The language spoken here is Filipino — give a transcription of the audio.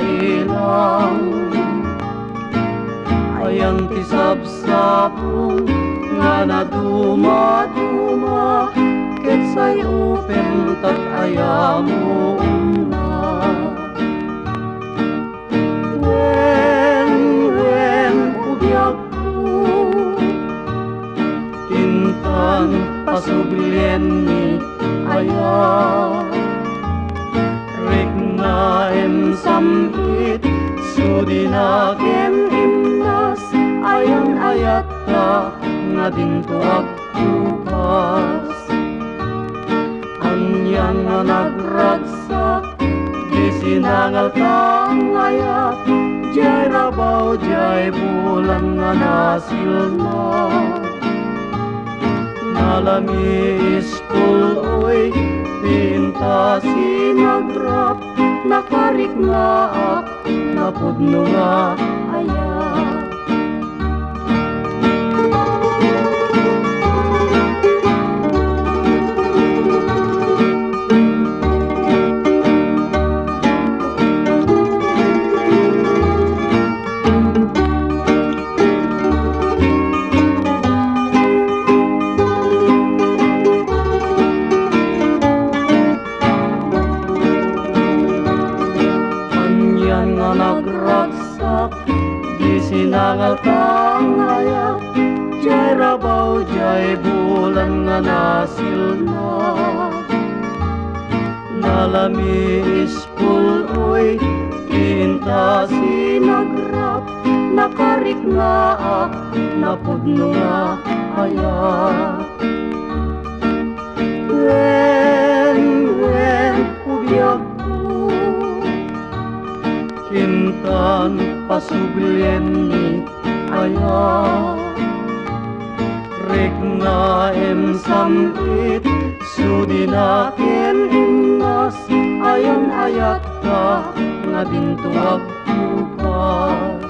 ilang ayang ti sabsapong nga naduma-duma ket say upen tat ayamo na wen ubyak ko tintan pasublien ni aya regna samit sudinaken imnas ayang ayat ka nga dintuak tupas anyang nga nagragsak di sinangal kang ayat jay rabaw jay bulan nga nasilna nalami iskul oy tinta sinagrap nakarik nga ak napudno nga ayat nga nagragsak di sinangal kang ayat jay rabaw jay bulan nga nasilna nalami ispul oy tinta sinagrap nakarik nga ak napudno nga ayat wen ubyak kintan pasublien ni aya regna samit sudinaken imnas ayon ayat ka nga dintuak tupas